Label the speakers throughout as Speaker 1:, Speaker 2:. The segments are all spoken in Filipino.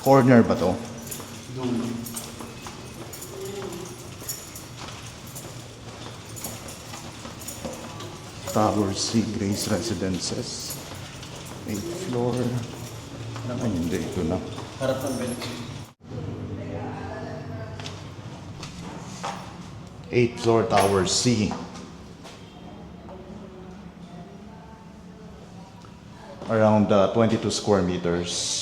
Speaker 1: Corner ba to?
Speaker 2: Doon.
Speaker 1: Tower C, Grace Residences. 8th floor. Ay, hindi. Ito na.
Speaker 2: Harap ng Benex.
Speaker 1: 8th floor, Tower C. Around 22 square meters.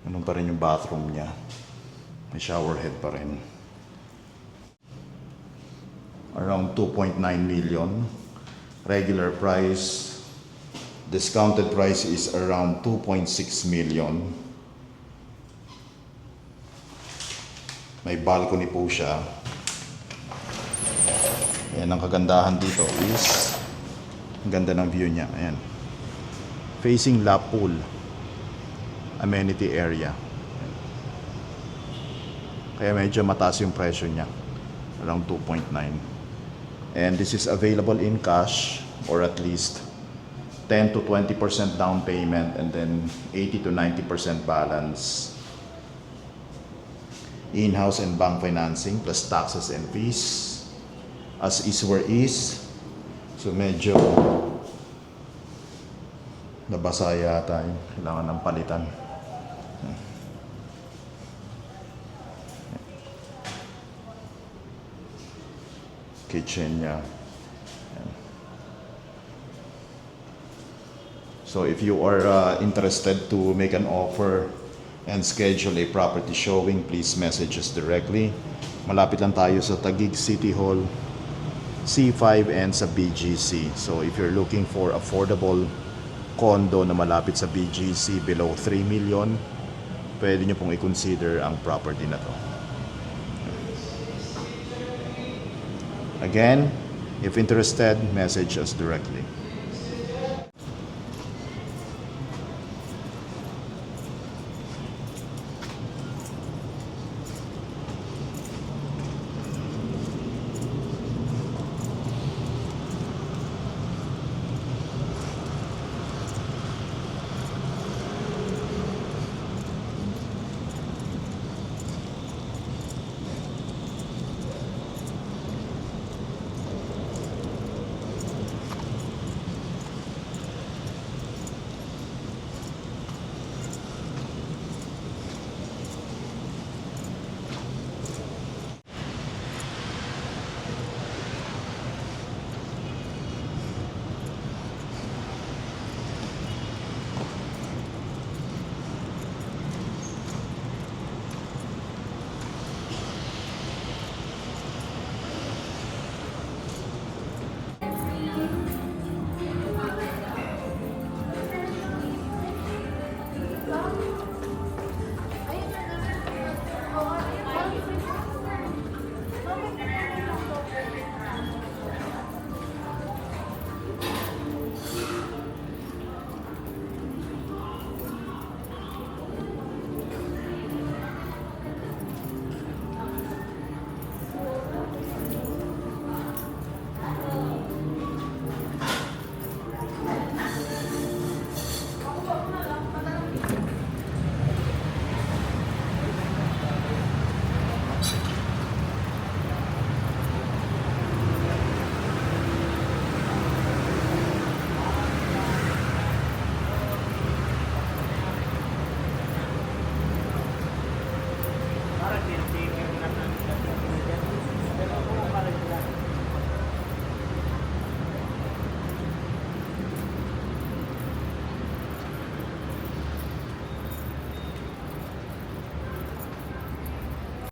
Speaker 1: Ano pa rin yung bathroom niya. May shower head pa rin. Around 2.9 million. Regular price. Discounted price is around 2.6 million. May balcony po siya. Ayan, ang kagandahan dito is ang ganda ng view niya. Ayan. Facing La Pool. Amenity area. Ayan. Kaya medyo mataas yung presyo niya. Around 2.9. And this is available in cash or at least 10 to 20% down payment and then 80 to 90% balance. In-house and bank financing plus taxes and fees as is where is. So medyo nabasa yata yung kailangan ng palitan. Kitchen niya. So if you are interested to make an offer and schedule a property showing, please message us directly. Malapit lang tayo sa Taguig City Hall, C5 and sa BGC. So if you're looking for affordable condo na malapit sa BGC below 3 million, pwede nyo pong i-consider ang property na to. Again, if interested, message us directly.